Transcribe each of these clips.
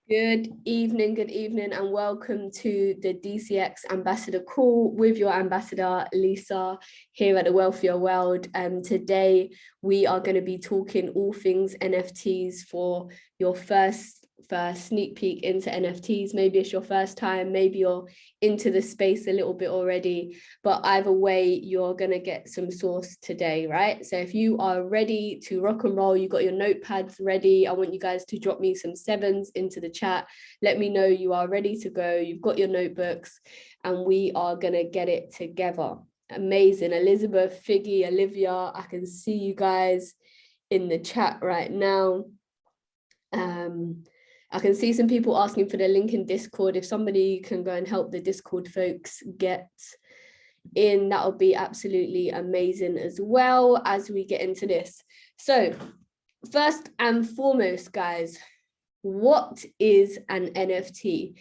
Good evening, and welcome to the DCX Ambassador Call with your ambassador, Lisa, here at the Wealthier World. Today, we are going to be talking all things NFTs for your first sneak peek into NFTs. Maybe it's your first time, maybe you're into the space a little bit already, but either way, you're going to get some sauce today, right? So if you are ready to rock and roll, you've got your notepads ready, I want you guys to drop me some 7s into the chat. Let me know you are ready to go, you've got your notebooks, and we are going to get it together. Amazing. Elizabeth, Figgy, Olivia, I can see you guys in the chat right now. I can see some people asking for the link in Discord. If somebody can go and help the Discord folks get in, that would be absolutely amazing as well as we get into this. So first and foremost, guys, what is an NFT?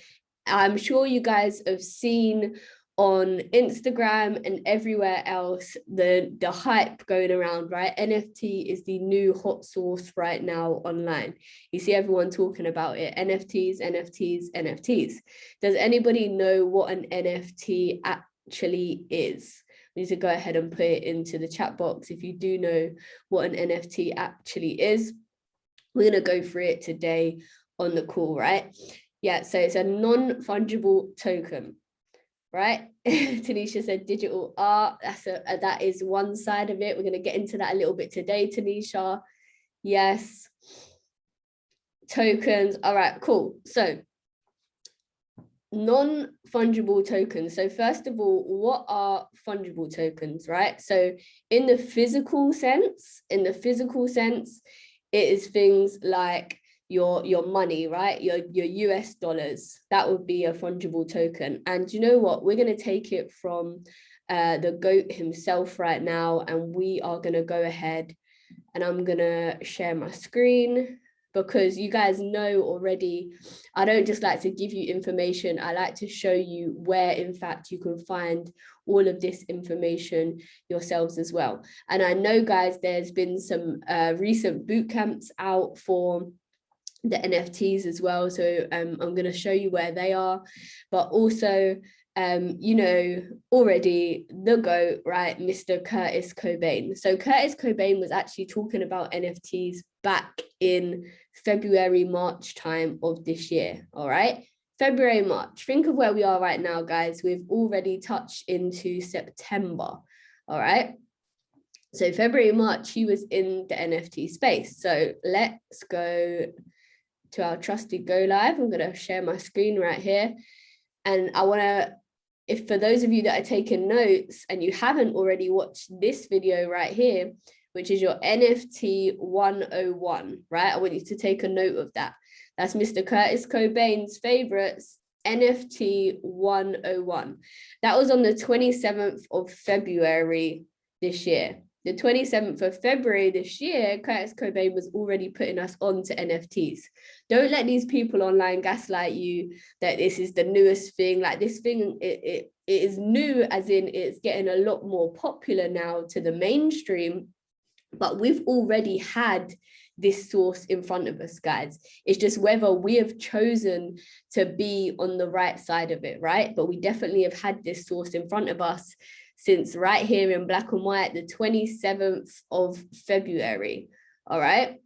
I'm sure you guys have seen on Instagram and everywhere else the hype going around, right? NFT is the new hot sauce right now online. You see everyone talking about it. NFTs, NFTs, NFTs. Does anybody know what an NFT actually is? We need to go ahead and put it into the chat box if you do know what an NFT actually is. We're going to go through it today on the call, right? Yeah, so it's a non-fungible token. Right? Tanisha said digital art. That is one side of it. We're going to get into that a little bit today, Tanisha. Yes. Tokens. All right, cool. So non-fungible tokens. So first of all, what are fungible tokens, right? So in the physical sense, it is things like your money, right? Your US dollars, that would be a fungible token. And you know what? We're going to take it from the GOAT himself right now, and we are going to go ahead and I'm going to share my screen because you guys know already, I don't just like to give you information, I like to show you where in fact you can find all of this information yourselves as well. And I know, guys, there's been some recent boot camps out for the NFTs as well, so I'm going to show you where they are, but also you know already the GOAT, right, Mr. Curtis Cobain. So Curtis Cobain was actually talking about NFTs back in February, March time of this year. All right, February, March. Think of where we are right now, guys. We've already touched into September. All right, so February, March, he was in the NFT space. So let's go to our trusted Go Live. I'm going to share my screen right here. And I want to, if for those of you that are taking notes and you haven't already watched this video right here, which is your NFT 101, right? I want you to take a note of that. That's Mr. Curtis Cobain's favorites, NFT 101. That was on the 27th of February this year. The 27th of February this year, Curtis Cobain was already putting us on to NFTs. Don't let these people online gaslight you that this is the newest thing. Like, this thing, it is new as in it's getting a lot more popular now to the mainstream, but we've already had this source in front of us, guys. It's just whether we have chosen to be on the right side of it, right? But we definitely have had this source in front of us since right here in black and white, the 27th of February. All right,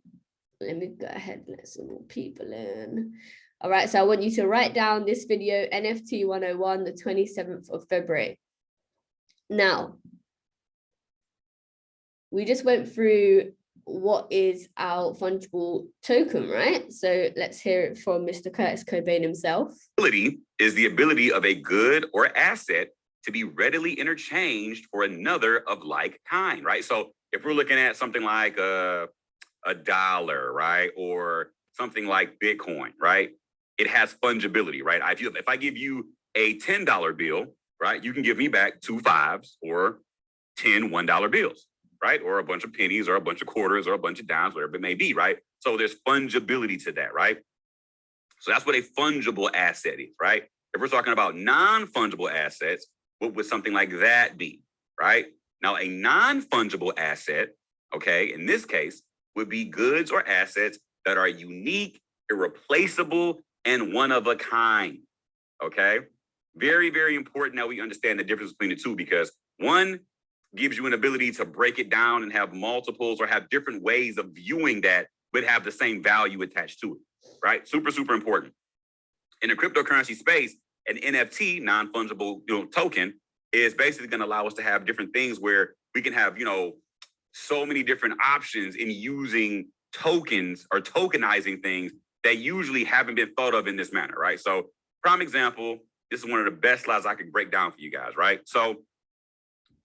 let me go ahead and let some more people in. All right, so I want you to write down this video, NFT 101, the 27th of February. Now, we just went through what is our fungible token, right? So let's hear it from Mr. Curtis Cobain himself. Utility is the ability of a good or asset to be readily interchanged for another of like kind, right? So if we're looking at something like a dollar, right? Or something like Bitcoin, right? It has fungibility, right? If I give you a $10 bill, right? You can give me back 2 5s or 10 $1 bills, right? Or a bunch of pennies or a bunch of quarters or a bunch of dimes, whatever it may be, right? So there's fungibility to that, right? So that's what a fungible asset is, right? If we're talking about non-fungible assets, what would something like that be, right? Now, a non-fungible asset, okay, in this case, would be goods or assets that are unique, irreplaceable, and one of a kind, okay? Very, very important that we understand the difference between the two, because one gives you an ability to break it down and have multiples or have different ways of viewing that, but have the same value attached to it, right? Super, super important. In the cryptocurrency space, an NFT, non-fungible token, is basically going to allow us to have different things where we can have, so many different options in using tokens or tokenizing things that usually haven't been thought of in this manner, right? So prime example, this is one of the best slides I can break down for you guys, right? So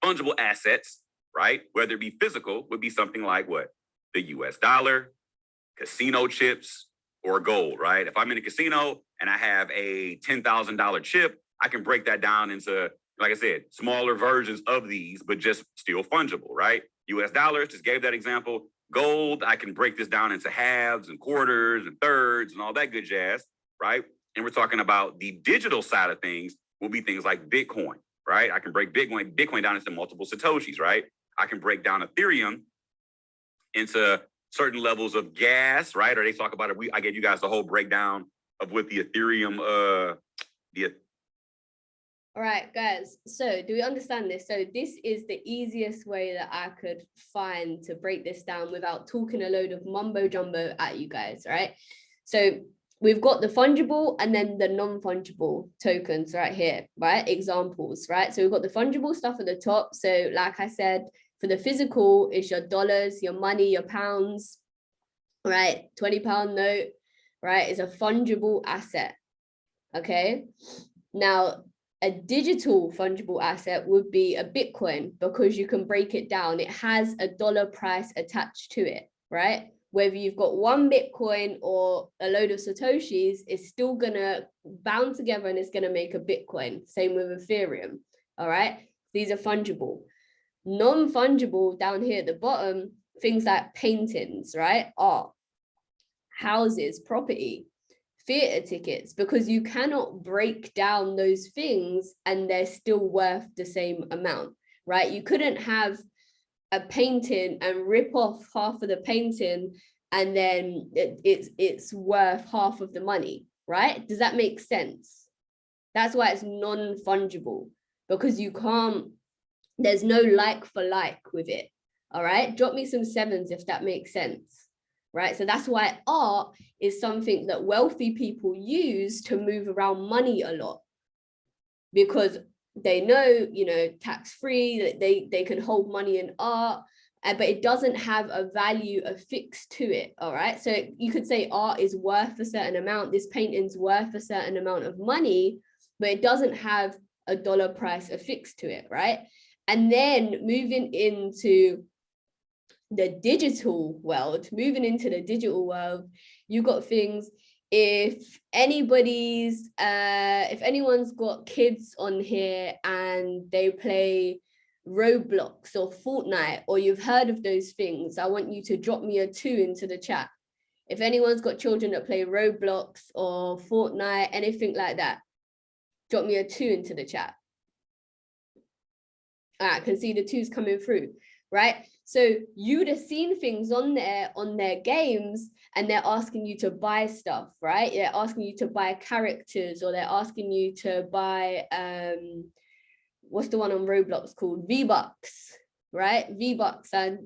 fungible assets, right? Whether it be physical, would be something like what? The US dollar, casino chips, or gold, right? If I'm in a casino and I have a $10,000 chip, I can break that down into, like I said, smaller versions of these, but just still fungible, right? US dollars, just gave that example. Gold, I can break this down into halves and quarters and thirds and all that good jazz, right? And we're talking about the digital side of things will be things like Bitcoin, right? I can break Bitcoin down into multiple Satoshis, right? I can break down Ethereum into certain levels of gas, right? Or they talk about it. I gave you guys the whole breakdown of what the Ethereum, All right, guys, so do we understand this? So this is the easiest way that I could find to break this down without talking a load of mumbo jumbo at you guys, right? So we've got the fungible and then the non-fungible tokens right here, right? Examples, right? So we've got the fungible stuff at the top. So like I said, for the physical, it's your dollars, your money, your pounds, right? 20-pound note, right? Is a fungible asset, okay? Now, a digital fungible asset would be a Bitcoin because you can break it down. It has a dollar price attached to it, right? Whether you've got one Bitcoin or a load of Satoshis, it's still gonna bound together and it's gonna make a Bitcoin. Same with Ethereum, all right? These are fungible. Non-fungible down here at the bottom, things like paintings, right? Art, houses, property, theater tickets, because you cannot break down those things and they're still worth the same amount, right? You couldn't have a painting and rip off half of the painting and then it's worth half of the money, right? Does that make sense? That's why it's non-fungible, because you can't, there's no like for like with it, all right? Drop me some sevens if that makes sense, right? So that's why art is something that wealthy people use to move around money a lot, because they know, tax-free, that they can hold money in art, but it doesn't have a value affixed to it, all right? So you could say art is worth a certain amount, this painting's worth a certain amount of money, but it doesn't have a dollar price affixed to it, right? And then moving into the digital world, you got things, if anyone's got kids on here and they play Roblox or Fortnite, or you've heard of those things, I want you to drop me a 2 into the chat. If anyone's got children that play Roblox or Fortnite, anything like that, drop me a 2 into the chat. I can see the 2s coming through, right? So you'd have seen things on their games, and they're asking you to buy stuff, right? They're asking you to buy characters, or they're asking you to buy, what's the one on Roblox called? V-Bucks, right? V-Bucks, and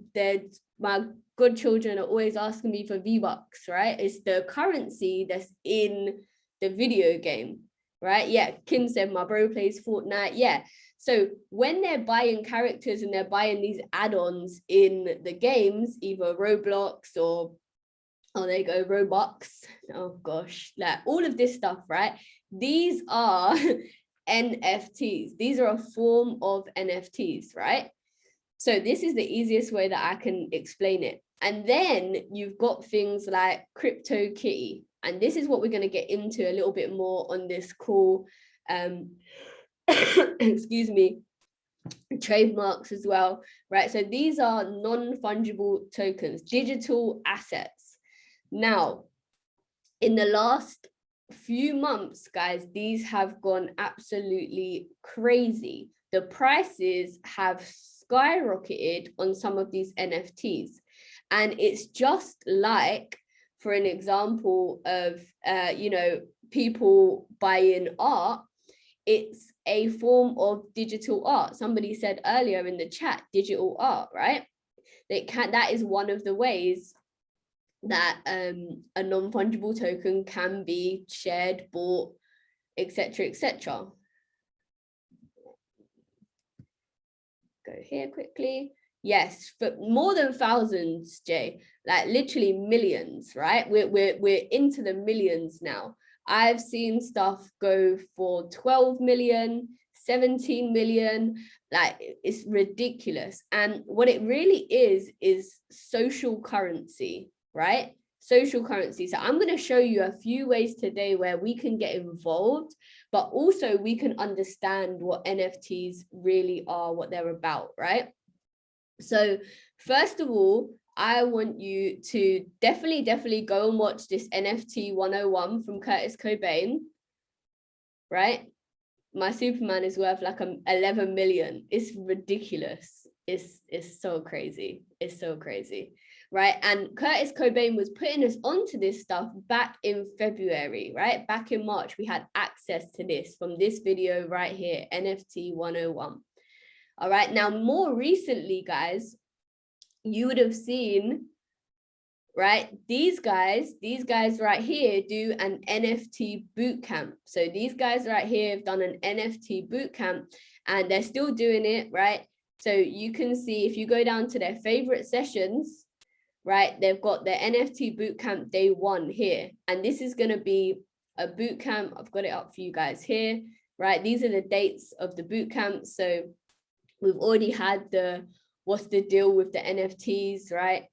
my good children are always asking me for V-Bucks, right? It's the currency that's in the video game, right? Yeah, Kim said my bro plays Fortnite, yeah. So when they're buying characters and they're buying these add-ons in the games, either Roblox or, oh, there you go, Robux. Oh gosh, like all of this stuff, right? These are NFTs. These are a form of NFTs, right? So this is the easiest way that I can explain it. And then you've got things like CryptoKitty. And this is what we're going to get into a little bit more on this call. Excuse me, trademarks as well, right? So these are non-fungible tokens, digital assets. Now, in the last few months, guys, these have gone absolutely crazy. The prices have skyrocketed on some of these NFTs. And it's just like, for an example of, people buying art, it's a form of digital art. Somebody said earlier in the chat, digital art, right? That is one of the ways that a non-fungible token can be shared, bought, etc., etc. Go here quickly. Yes, but more than thousands, Jay, like literally millions, right? We're into the millions now. I've seen stuff go for 12 million, 17 million, like it's ridiculous. And what it really is social currency, right? Social currency. So I'm going to show you a few ways today where we can get involved, but also we can understand what NFTs really are, what they're about, right? So first of all, I want you to definitely go and watch this NFT 101 from Curtis Cobain, right? My Superman is worth like 11 million. It's ridiculous. It's so crazy. It's so crazy, right? And Curtis Cobain was putting us onto this stuff back in February, right? Back in March, we had access to this from this video right here, NFT 101. All right, now more recently, guys, you would have seen, right, these guys right here do an NFT bootcamp. So these guys right here have done an NFT bootcamp and they're still doing it, right? So you can see if you go down to their favorite sessions, right, they've got the NFT bootcamp day 1 here. And this is going to be a bootcamp. I've got it up for you guys here, right? These are the dates of the bootcamp. So we've already had the what's the deal with the NFTs, right?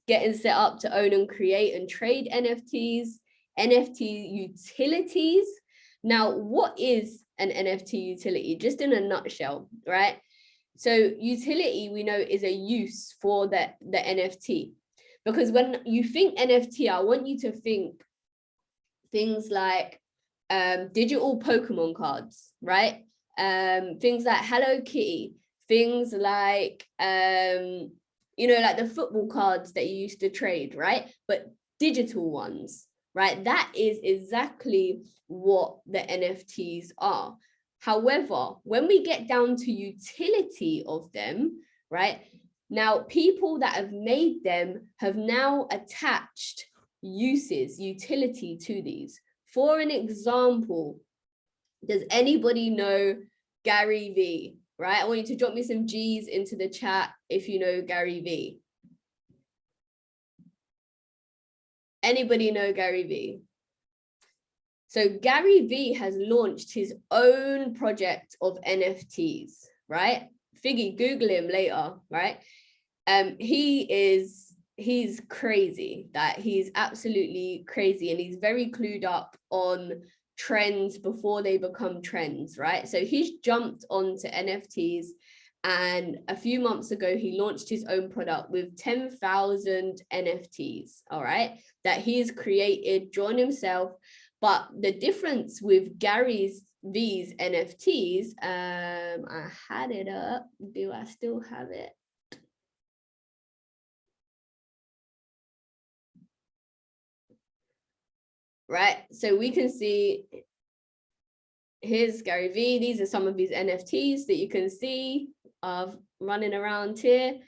Getting set up to own and create and trade NFTs, NFT utilities. Now, what is an NFT utility? Just in a nutshell, right? So utility, we know, is a use for the NFT. Because when you think NFT, I want you to think things like digital Pokemon cards, right? Things like Hello Kitty, things like you know, like the football cards that you used to trade, right? But digital ones, right? That is exactly what the NFTs are. However, when we get down to utility of them, right? Now, people that have made them have now attached uses, utility to these. For an example, does anybody know Garyvee? Right, I want you to drop me some G's into the chat if you know Garyvee. Anybody know Garyvee? So Garyvee has launched his own project of NFTs, right? Figgy, Google him later, right? He's crazy, that he's absolutely crazy, and he's very clued up on trends before they become trends, right? So he's jumped onto NFTs, and a few months ago he launched his own product with 10,000 NFTs, all right, that he's created, drawn himself. But the difference with Gary's V's NFTs, I had it up. Do I still have it? Right, so we can see, here's Garyvee. These are some of his NFTs that you can see of running around here.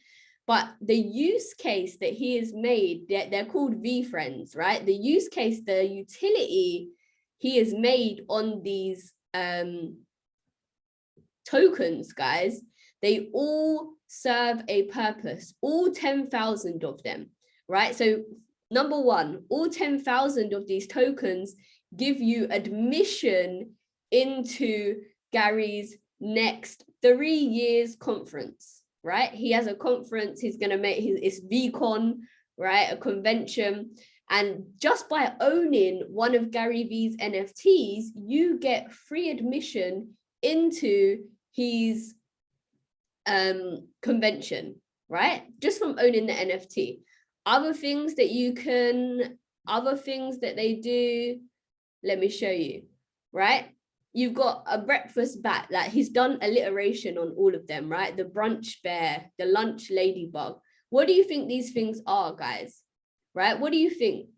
But the use case that he has made, they're called V friends, right? The use case, the utility he has made on these tokens, guys, they all serve a purpose, all 10,000 of them, right? So number one, all 10,000 of these tokens give you admission into Gary's next 3 years conference, right? He has a conference, he's going to make it's VCon, right? A convention. And just by owning one of Garyvee's NFTs, you get free admission into his convention, right? Just from owning the NFT. Other things that they do, let me show you, right? You've got a breakfast bat, like he's done alliteration on all of them, right? The brunch bear, the lunch ladybug. What do you think these things are, guys? Right? What do you think?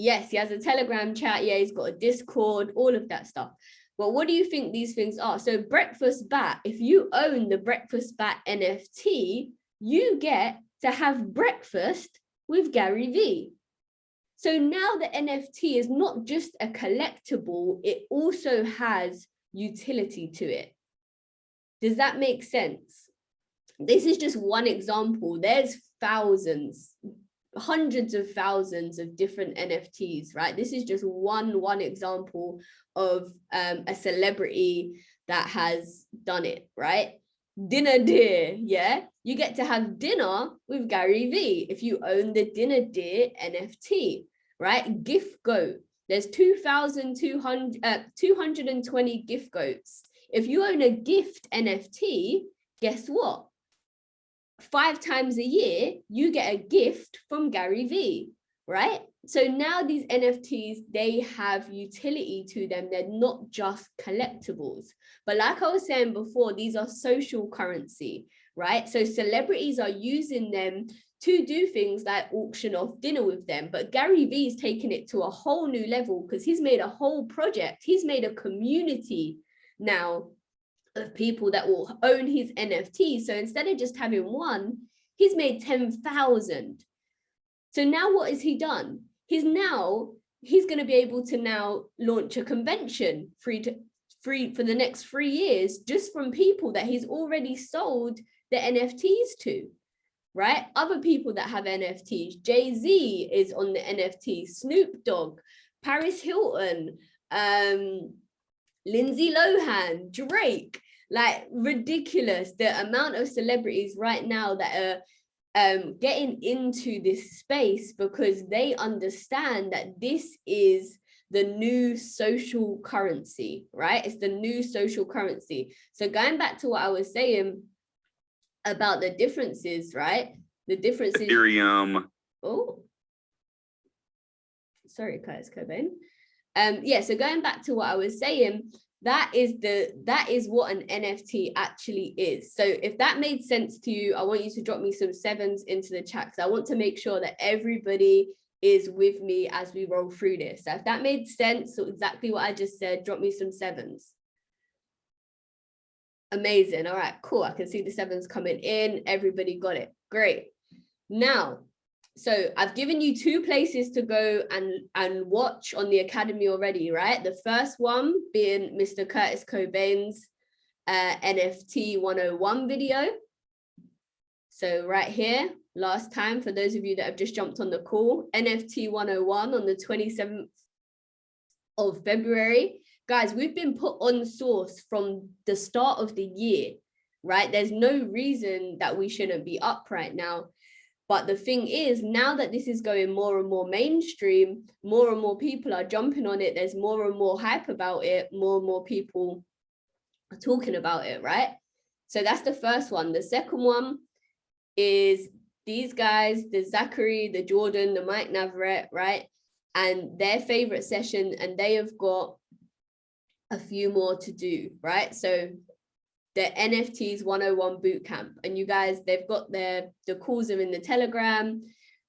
Yes, he has a Telegram chat. Yeah, he's got a Discord, all of that stuff. But what do you think these things are? So Breakfast Bat, if you own the Breakfast Bat NFT, you get to have breakfast with Garyvee. So now the NFT is not just a collectible, it also has utility to it. Does that make sense? This is just one example. There's thousands, hundreds of thousands of different NFTs, right? This is just one example of a celebrity that has done it, right? Dinner Deer, yeah? You get to have dinner with Garyvee if you own the Dinner Deer NFT, right? Gift Goat, there's 220 gift goats. If you own a gift NFT, guess what? 5 times a year, you get a gift from Garyvee, right? So now these NFTs, they have utility to them. They're not just collectibles. But like I was saying before, these are social currency, right? So celebrities are using them to do things like auction off dinner with them. But Garyvee's taken it to a whole new level because he's made a whole project. He's made a community now of people that will own his NFT. So instead of just having one, he's made 10,000. So now what has he done? He's going to be able to now launch a convention free for the next 3 years, just from people that he's already sold the NFTs to, right? Other people that have NFTs, Jay-Z is on the NFT, Snoop Dogg, Paris Hilton, Lindsay Lohan, Drake, like ridiculous. The amount of celebrities right now that are getting into this space because they understand that this is the new social currency, right? It's the new social currency. So going back to what I was saying about the differences, right? The differences. Ethereum. Oh, sorry, Curtis Cobain. Yeah, so going back to what I was saying, that is what an NFT actually is. So if that made sense to you, I want you to drop me some 7s into the chat, because I want to make sure that everybody is with me as we roll through this. So if that made sense, so exactly what I just said, drop me some 7s. Amazing. All right, cool. I can see the 7s coming in. Everybody got it. Great. Now, so I've given you 2 places to go and watch on the Academy already, right? The first one being Mr. Curtis Cobain's NFT 101 video. So right here, last time, for those of you that have just jumped on the call, NFT 101 on the 27th of February. Guys, we've been put on source from the start of the year, right? There's no reason that we shouldn't be up right now. But the thing is, now that this is going more and more mainstream, more and more people are jumping on it. There's more and more hype about it. More and more people are talking about it, right? So that's the first one. The second one is these guys, the Zachary, the Jordan, the Mike Navarrete, right? And their favorite session, and they have got a few more to do, right? So the NFTs 101 bootcamp, and you guys, they've got the calls are in the Telegram,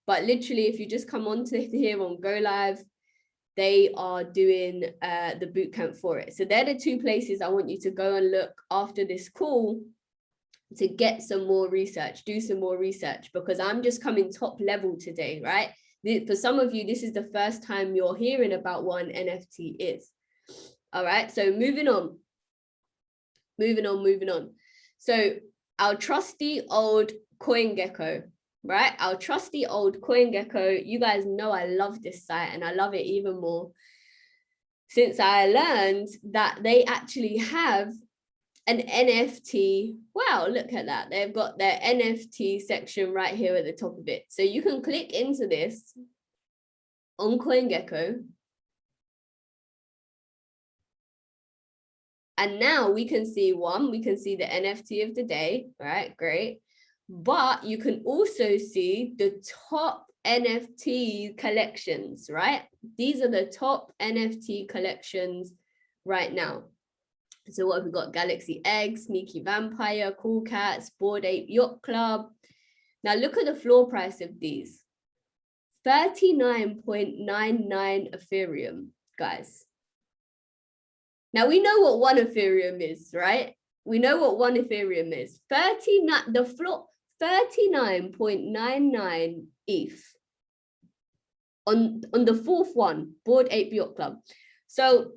but literally if you just come onto here on Go Live, they are doing the bootcamp for it. So they're the 2 places I want you to go and look after this call to get some more research, do some more research, because I'm just coming top level today, right? For some of you, this is the first time you're hearing about what an NFT is. All right, so moving on. So our trusty old CoinGecko, right? Our trusty old CoinGecko, you guys know I love this site, and I love it even more since I learned that they actually have an NFT. Wow, look at that. They've got their NFT section right here at the top of it. So you can click into this on CoinGecko. And now we can see we can see the NFT of the day, right? Great. But you can also see the top NFT collections, right? These are the top NFT collections right now. So what have we got? Galaxy Egg, Sneaky Vampire, Cool Cats, Bored Ape Yacht Club. Now look at the floor price of these. 39.99 Ethereum, guys. Now we know what 1 Ethereum is, right? We know what 1 Ethereum is. 39.99 ETH on the 4th one, Bored Ape Yacht Club. So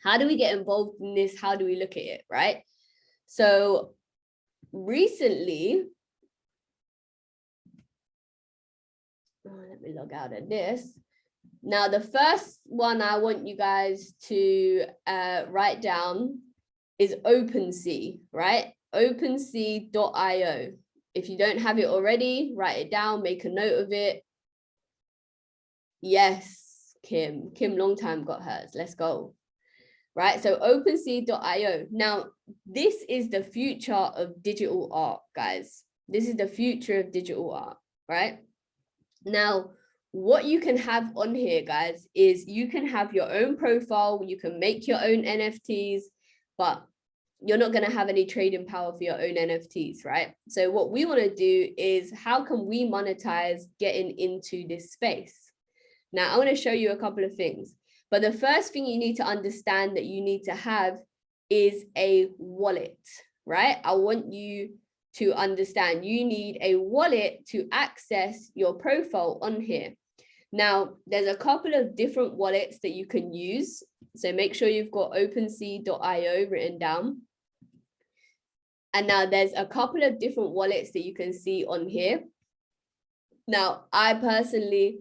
how do we get involved in this? How do we look at it, right? So recently, let me log out of this. Now, the first one I want you guys to write down is OpenSea, right? OpenSea.io. If you don't have it already, write it down, make a note of it. Yes, Kim. Kim long time got hers. Let's go. Right, so OpenSea.io. Now, this is the future of digital art, guys. This is the future of digital art, right? Now, what you can have on here, guys, is you can have your own profile, you can make your own NFTs, but you're not going to have any trading power for your own NFTs, right? So what we want to do is how can we monetize getting into this space? Now, I want to show you a couple of things. But the first thing you need to understand that you need to have is a wallet, right? I want you to understand you need a wallet to access your profile on here. Now, there's a couple of different wallets that you can use. So make sure you've got OpenSea.io written down. And now there's a couple of different wallets that you can see on here. Now, I personally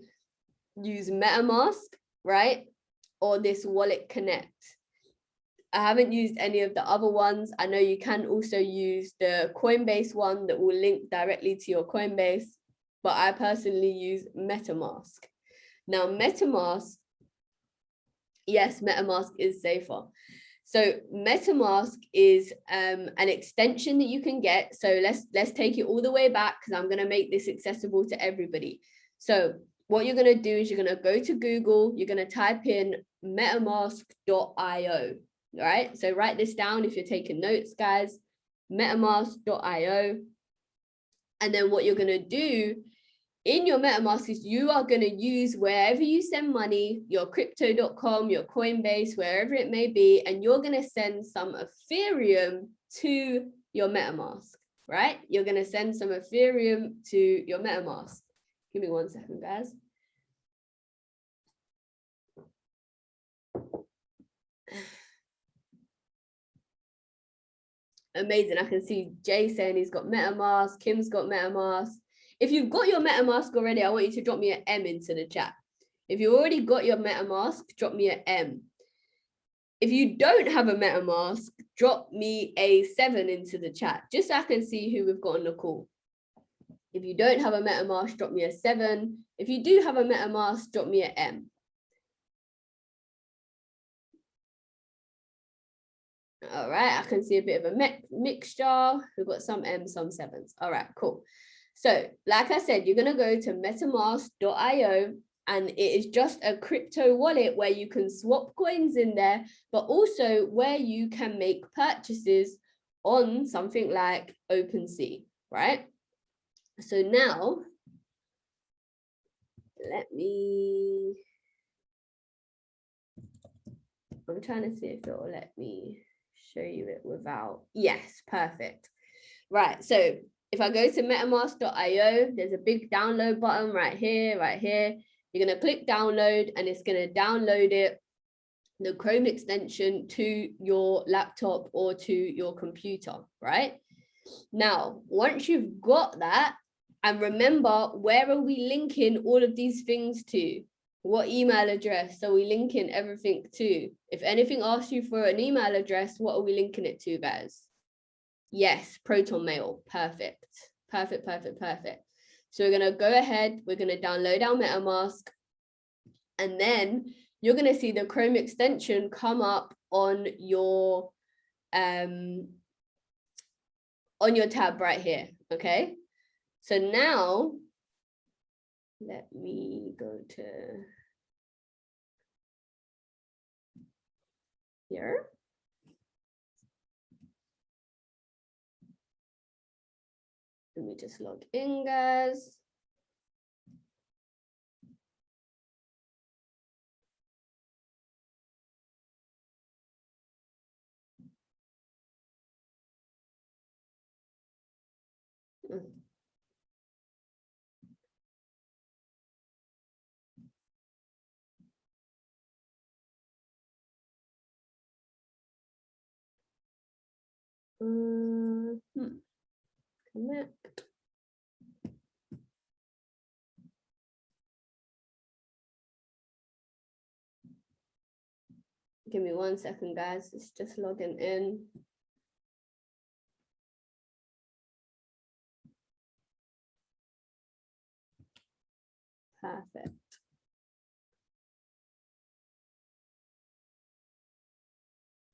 use Metamask, right? Or this Wallet Connect. I haven't used any of the other ones. I know you can also use the Coinbase one that will link directly to your Coinbase, but I personally use Metamask. Now, Metamask, yes, Metamask is safer. So Metamask is an extension that you can get. So let's take it all the way back because I'm going to make this accessible to everybody. So what you're going to do is you're going to go to Google, you're going to type in metamask.io, right? So write this down if you're taking notes, guys, metamask.io. And then what you're going to do in your MetaMask is you are going to use wherever you send money, your crypto.com, your Coinbase, wherever it may be, and you're going to send some Ethereum to your MetaMask, right? You're going to send some Ethereum to your MetaMask. Give me 1 second, guys. Amazing. I can see Jay saying he's got MetaMask. Kim's got MetaMask. If you've got your MetaMask already, I want you to drop me an M into the chat. If you already got your MetaMask, drop me an M. If you don't have a MetaMask, drop me a 7 into the chat, just so I can see who we've got on the call. If you don't have a MetaMask, drop me a 7. If you do have a MetaMask, drop me an M. All right, I can see a bit of a mixture. We've got some M's, some 7s. All right, cool. So like I said, you're going to go to metamask.io, and it is just a crypto wallet where you can swap coins in there, but also where you can make purchases on something like OpenSea, right? So now, I'm trying to see if it will let me show you it without. Yes, perfect. Right, so if I go to metamask.io, there's a big download button right here, right here. You're going to click download, and it's going to download it, the Chrome extension, to your laptop or to your computer, right? Now, once you've got that, and remember, where are we linking all of these things to? What email address are we linking everything to? If anything asks you for an email address, what are we linking it to, guys? Yes, Proton Mail. Perfect. Perfect, perfect, perfect. So we're going to go ahead. We're going to download our MetaMask. And then you're going to see the Chrome extension come up on your tab right here. Okay. So now let me go to here. Let me just log in, guys. Connect. Give me 1 second, guys. It's just logging in. Perfect.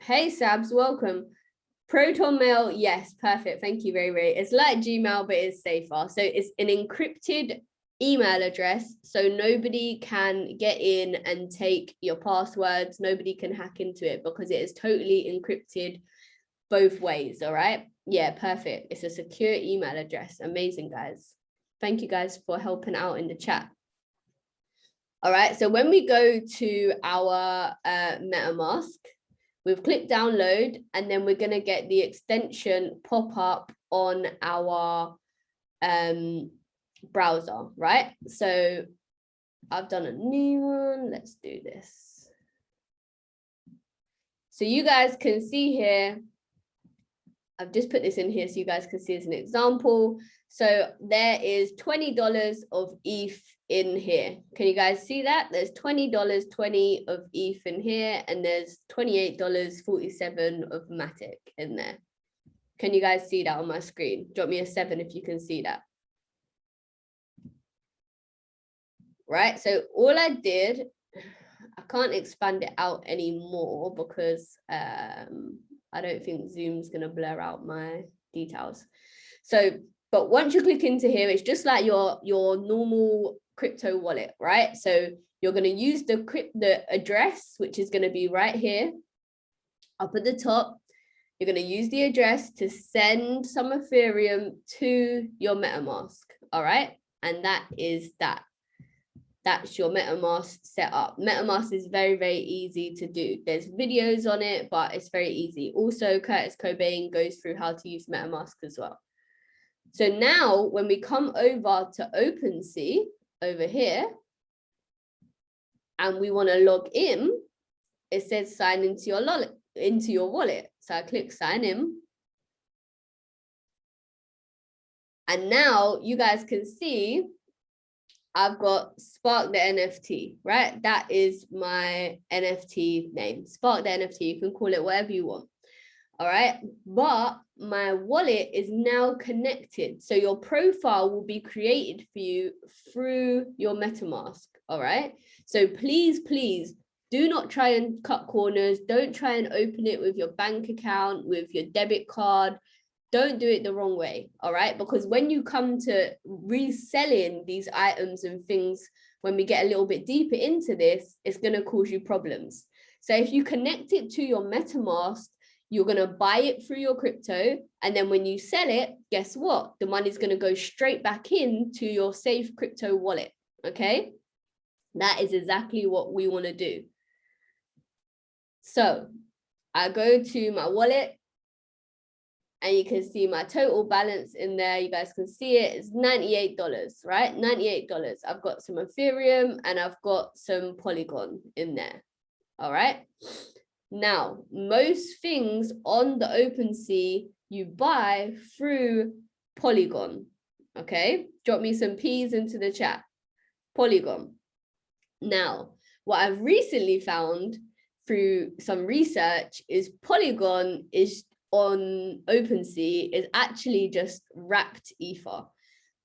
Hey, Sabs, welcome. Proton Mail, yes, perfect. Thank you very, very. It's like Gmail, but it's safer. So it's an encrypted email address, so nobody can get in and take your passwords. Nobody can hack into it because it is totally encrypted both ways. All right. Yeah, perfect. It's a secure email address. Amazing, guys. Thank you guys for helping out in the chat. All right. So when we go to our MetaMask, we've clicked download, and then we're going to get the extension pop up on our browser, right? So I've done a new one. Let's do this. So you guys can see here, I've just put this in here so you guys can see as an example. So there is $20 of ETH in here. Can you guys see that? There's $20.20 of ETH in here, and there's $28.47 of Matic in there. Can you guys see that on my screen? Drop me a 7 if you can see that. Right, so all I did, I can't expand it out anymore because I don't think Zoom's gonna blur out my details. So, but once you click into here, it's just like your normal crypto wallet, right? So you're gonna use the address, which is gonna be right here up at the top. You're gonna use the address to send some Ethereum to your MetaMask, all right? And that is that. That's your MetaMask setup. MetaMask is very, very easy to do. There's videos on it, but it's very easy. Also, Curtis Cobain goes through how to use MetaMask as well. So now when we come over to OpenSea over here, and we want to log in, it says sign into your wallet. So I click sign in. And now you guys can see I've got Spark the NFT, right? That is my NFT name, Spark the NFT. You can call it whatever you want. All right. But my wallet is now connected. So your profile will be created for you through your MetaMask. All right. So please, please do not try and cut corners. Don't try and open it with your bank account, with your debit card. Don't do it the wrong way, all right? Because when you come to reselling these items and things, when we get a little bit deeper into this, it's going to cause you problems. So if you connect it to your MetaMask, you're going to buy it through your crypto. And then when you sell it, guess what? The money's going to go straight back into your safe crypto wallet, okay? That is exactly what we want to do. So I go to my wallet, and you can see my total balance in there. You guys can see it. It's $98, right? $98. I've got some Ethereum and I've got some Polygon in there. All right. Now, most things on the OpenSea you buy through Polygon. Okay. Drop me some P's into the chat. Polygon. Now, what I've recently found through some research is Polygon is on OpenSea is actually just wrapped Ether,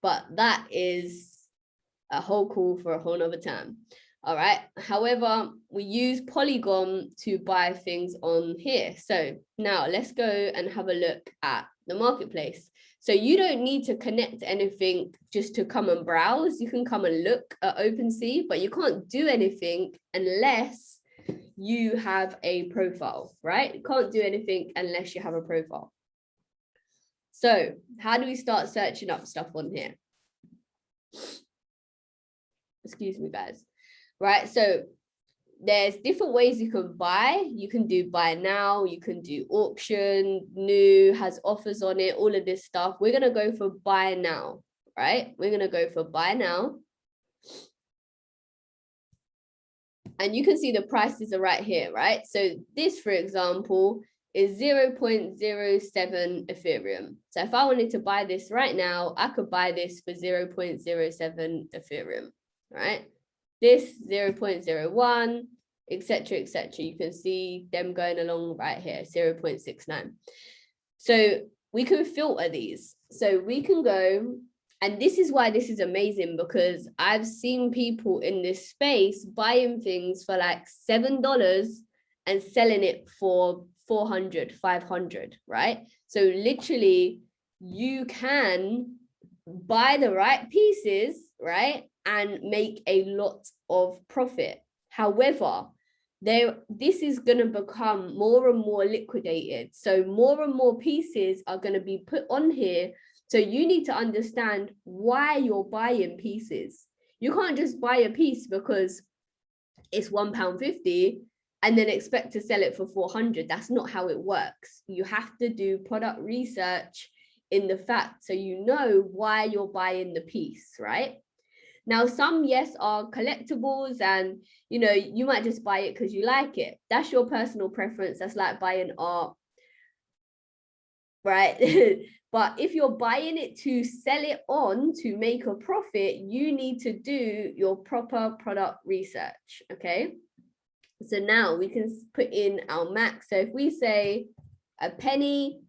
but that is a whole call for a whole nother time. All right. However, we use Polygon to buy things on here. So now let's go and have a look at the marketplace. So you don't need to connect anything just to come and browse. You can come and look at OpenSea, but you can't do anything unless you have a profile, right? You can't do anything unless you have a profile. So how do we start searching up stuff on here? Excuse me, guys. Right, so there's different ways you can buy. You can do buy now, you can do auction, new, has offers on it, all of this stuff. We're going to go for buy now, right? We're going to go for buy now. And you can see the prices are right here, right? So this, for example, is 0.07 Ethereum. So if I wanted to buy this right now, I could buy this for 0.07 Ethereum, right? This 0.01, etc., etc. You can see them going along right here, 0.69. So we can filter these. So we can go, and this is why this is amazing, because I've seen people in this space buying things for like $7 and selling it for 400, 500, right? So literally you can buy the right pieces, right, and make a lot of profit. However, this is going to become more and more liquidated. So more and more pieces are going to be put on here. So you need to understand why you're buying pieces. You can't just buy a piece because it's £1.50 and then expect to sell it for 400. That's not how it works. You have to do product research in the fact so you know why you're buying the piece, right? Now, some, yes, are collectibles, and you know, you might just buy it because you like it. That's your personal preference. That's like buying art, right? But if you're buying it to sell it on to make a profit, you need to do your proper product research, okay? So now we can put in our max. So if we say a penny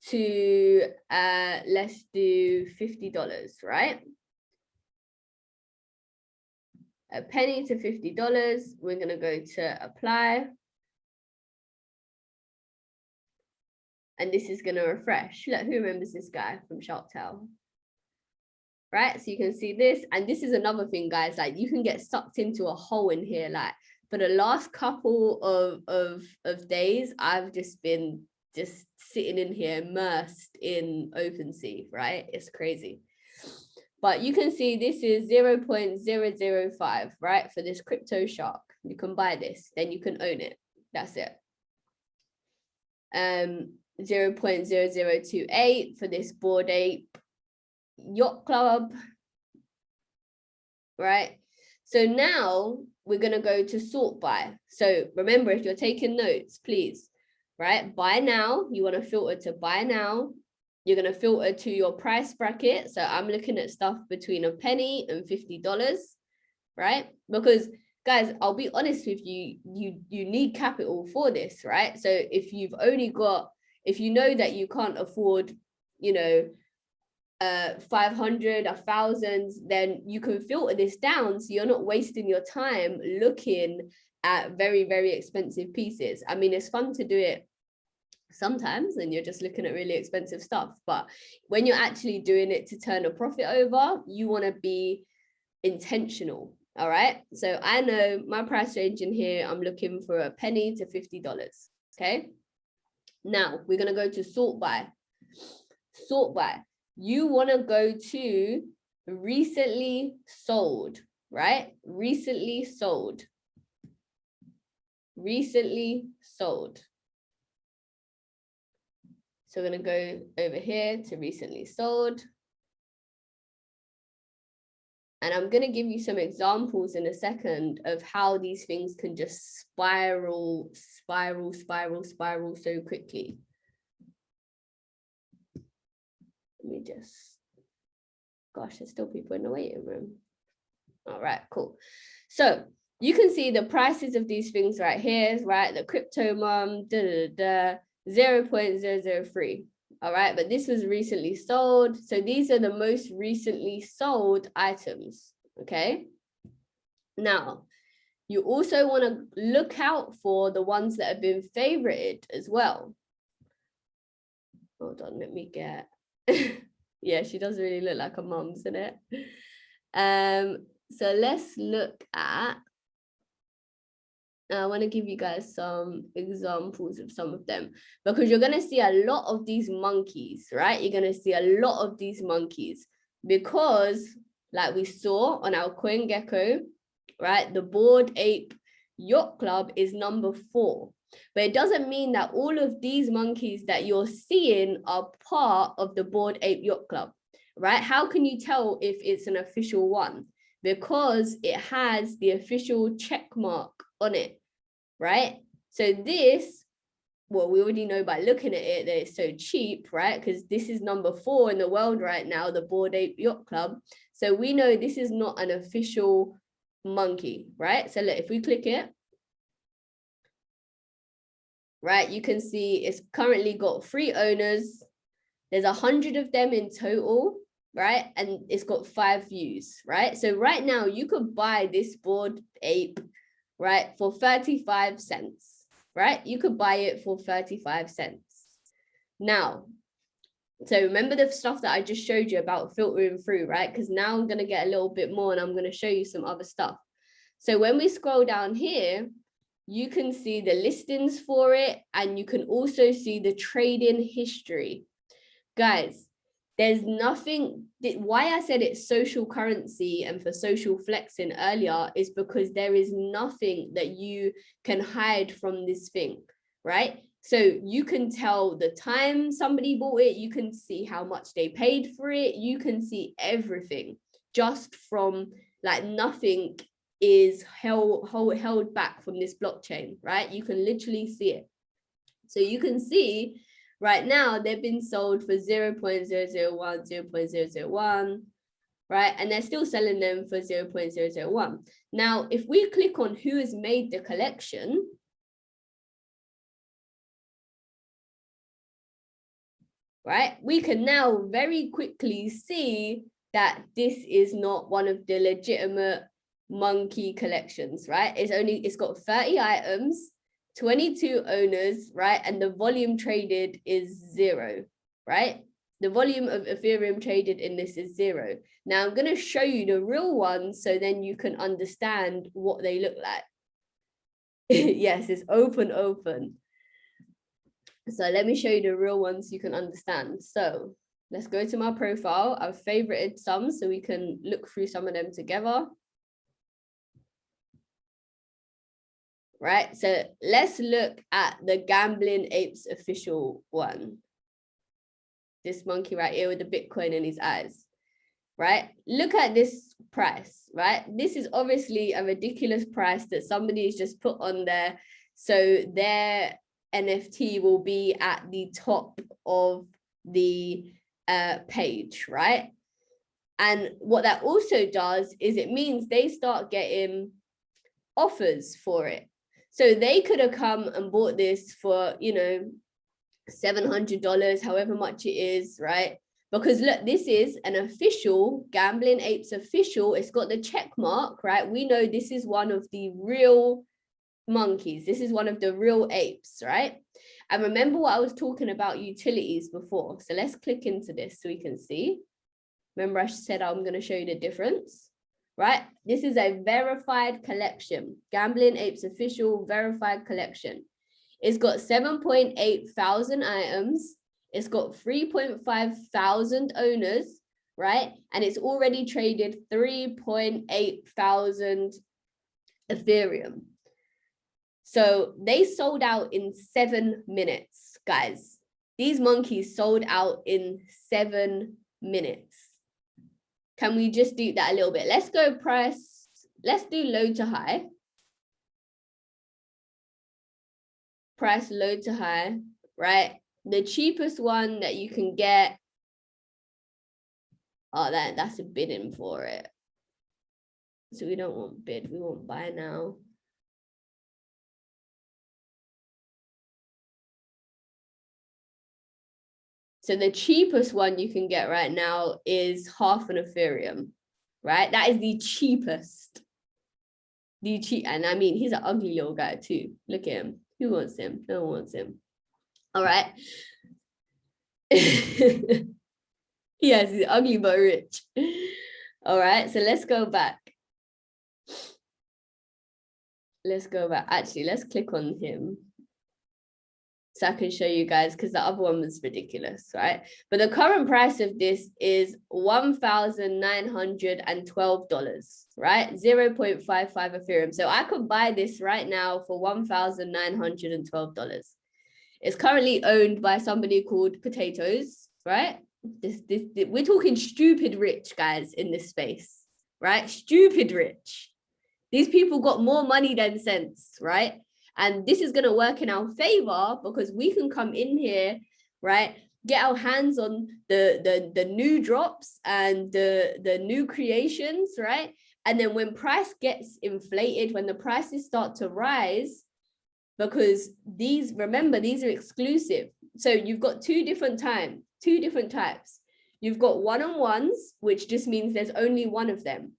to, let's do $50, right? A penny to $50, we're going to go to apply. And this is going to refresh. Look, who remembers this guy from Shark Tale? Right, so you can see this. And this is another thing, guys, like you can get sucked into a hole in here. Like for the last couple of days, I've just been sitting in here immersed in OpenSea, right? It's crazy. But you can see this is 0.005, right? For this crypto shark. You can buy this, then you can own it. That's it. 0.0028 for this Bored Ape Yacht Club, right? So now we're going to go to sort by. So remember, if you're taking notes, please, right? Buy now, you want to filter to buy now. You're going to filter to your price bracket. So I'm looking at stuff between a penny and $50, right? Because guys, I'll be honest with you, you need capital for this, right? So if you've only got, if you know that you can't afford, you know, 500, 1,000, then you can filter this down so you're not wasting your time looking at very, very expensive pieces. I mean, it's fun to do it sometimes and you're just looking at really expensive stuff, but when you're actually doing it to turn a profit over, you want to be intentional. All right, so I know my price range in here, I'm looking for a penny to $50. Okay, now we're going to go to sort by. Sort by, you want to go to recently sold, right? Recently sold. Recently sold. So we're going to go over here to recently sold. And I'm going to give you some examples in a second of how these things can just spiral so quickly. Let me just, gosh, there's still people in the waiting room. All right, cool. So you can see the prices of these things right here, right? The crypto mom, 0.003. All right, but this was recently sold. So these are the most recently sold items, okay? Now, you also want to look out for the ones that have been favorited as well. Hold on, let me get, yeah, she does really look like a mom, isn't it? So let's look at, I want to give you guys some examples of some of them, because you're going to see a lot of these monkeys, right? You're going to see a lot of these monkeys because like we saw on our CoinGecko, right? The Bored Ape Yacht Club is number 4. But it doesn't mean that all of these monkeys that you're seeing are part of the Bored Ape Yacht Club, right? How can you tell if it's an official one? Because it has the official check mark on it, right? So this, well, we already know by looking at it that it's so cheap, right? Because this is number 4 in the world right now, the Bored Ape Yacht Club. So we know this is not an official monkey, right? So look, if we click it, right, you can see it's currently got 3 owners. There's 100 of them in total, right? And it's got 5 views, right? So right now you could buy this Bored Ape, right, for 35 cents, right? You could buy it for 35 cents. Now, so remember the stuff that I just showed you about filtering through, right? Because now I'm going to get a little bit more and I'm going to show you some other stuff. So when we scroll down here, you can see the listings for it, and you can also see the trading history. Guys, there's nothing, why I said it's social currency and for social flexing earlier is because there is nothing that you can hide from this thing, right? So you can tell the time somebody bought it, you can see how much they paid for it, you can see everything just from, like, nothing is held back from this blockchain, right? You can literally see it. So you can see right now they've been sold for 0.001, 0.001, right? And they're still selling them for 0.001. Now, if we click on who has made the collection, right, we can now very quickly see that this is not one of the legitimate monkey collections, right? It's got 30 items, 22 owners, right? And the volume traded is 0, right? The volume of Ethereum traded in this is 0. Now I'm going to show you the real ones so then you can understand what they look like. Yes, it's open. So let me show you the real ones so you can understand. So let's go to my profile. I've favorited some so we can look through some of them together. Right, so let's look at the Gambling Apes official one. This monkey right here with the Bitcoin in his eyes, right? Look at this price, right? This is obviously a ridiculous price that somebody's just put on there. So their NFT will be at the top of the page, right? And what that also does is it means they start getting offers for it. So they could have come and bought this for, you know, $700, however much it is, right? Because look, this is an official Gambling Apes official. It's got the check mark, right? We know this is one of the real monkeys. This is one of the real apes, right? And remember what I was talking about utilities before. So let's click into this so we can see. Remember I said I'm going to show you the difference. Right? This is a verified collection. Gambling Apes official verified collection. It's got 7.8 thousand items. It's got 3.5 thousand owners, right? And it's already traded 3.8 thousand Ethereum. So they sold out in 7 minutes, guys. These monkeys sold out in 7 minutes. Can we just do that a little bit? Let's go price. Let's do low to high. Price low to high, right? The cheapest one that you can get. Oh, that's a bidding for it. So we don't want bid, we want buy now. So the cheapest one you can get right now is half an Ethereum, right? That is the cheapest. And I mean, he's an ugly little guy too. Look at him. Who wants him? No one wants him. All right. Yes, he's ugly but rich. All right, so let's go back. Let's go back. Actually, let's click on him. so I can show you guys, because the other one was ridiculous, right? But the current price of this is $1,912, right? 0.55 Ethereum. So I could buy this right now for $1,912. It's currently owned by somebody called Potatoes, right? We're talking stupid rich guys in this space, right? Stupid rich. These people got more money than sense, right? And this is going to work in our favor because we can come in here, right? Get our hands on the new drops and the new creations, right? And then when price gets inflated, when the prices start to rise, because these, remember, these are exclusive. So you've got two different types. You've got one-on-ones, which just means there's only one of them.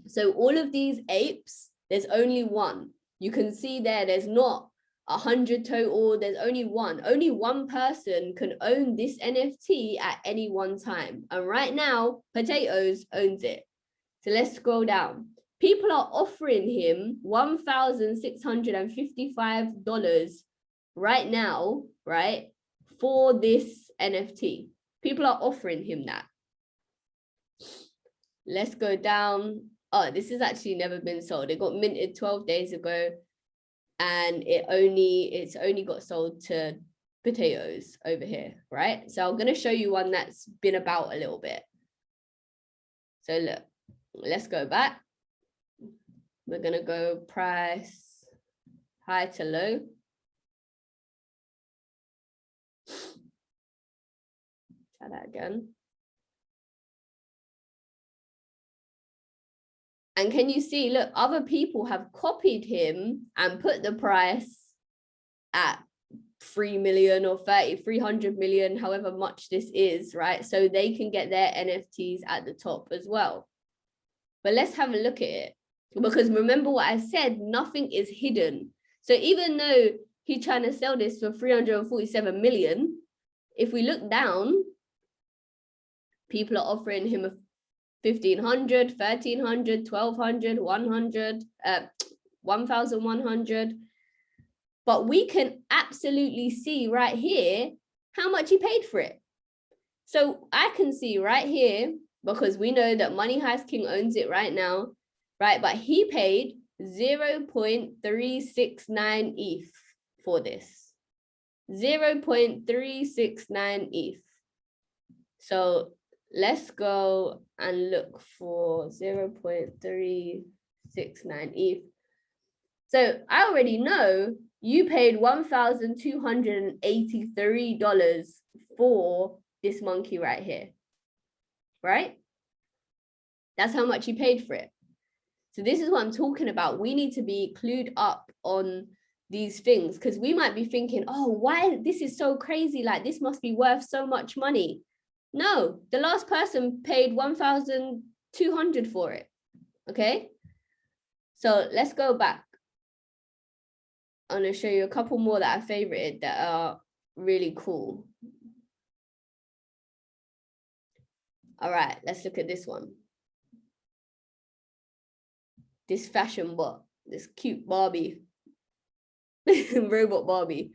So all of these apes, there's only one. You can see there's not 100 total, there's only one. Only one person can own this NFT at any one time. And right now, Potatoes owns it. So let's scroll down. People are offering him $1,655 right now, right, for this NFT. People are offering him that. Let's go down. Oh, this has actually never been sold. It got minted 12 days ago, and it's only got sold to Potatoes over here, right? So I'm going to show you one that's been about a little bit. So look, let's go back. We're going to go price high to low. Try that again. And can you see, look, other people have copied him and put the price at 3 million or 300 million, however much this is, right? So they can get their NFTs at the top as well. But let's have a look at it. Because remember what I said, nothing is hidden. So even though he's trying to sell this for 347 million, if we look down, people are offering him a 1,500, 1,300, 1,200, 100, 1,100. But we can absolutely see right here how much he paid for it. So I can see right here, because we know that Money Heist King owns it right now, right? But he paid 0.369 ETH for this. 0.369 ETH. So let's go and look for 0.369 ETH. So I already know you paid $1,283 for this monkey right here, right? That's how much you paid for it. So this is what I'm talking about. We need to be clued up on these things, because we might be thinking, oh, why this is so crazy? Like, this must be worth so much money. No, the last person paid 1,200 for it. Okay. So let's go back. I'm going to show you a couple more that I favorited that are really cool. All right, let's look at this one. This fashion bot, this cute Barbie, robot Barbie,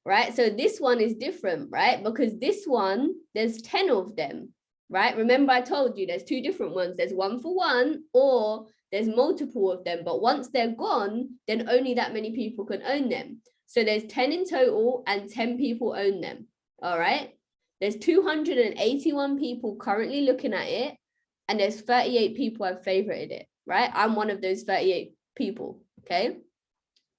right? So this one is different, right? Because this one, there's 10 of them, right? Remember I told you there's two different ones. There's one for one, or there's multiple of them. But once they're gone, then only that many people can own them. So there's 10 in total and 10 people own them, all right? There's 281 people currently looking at it, and there's 38 people have favorited it, right? I'm one of those 38 people, okay?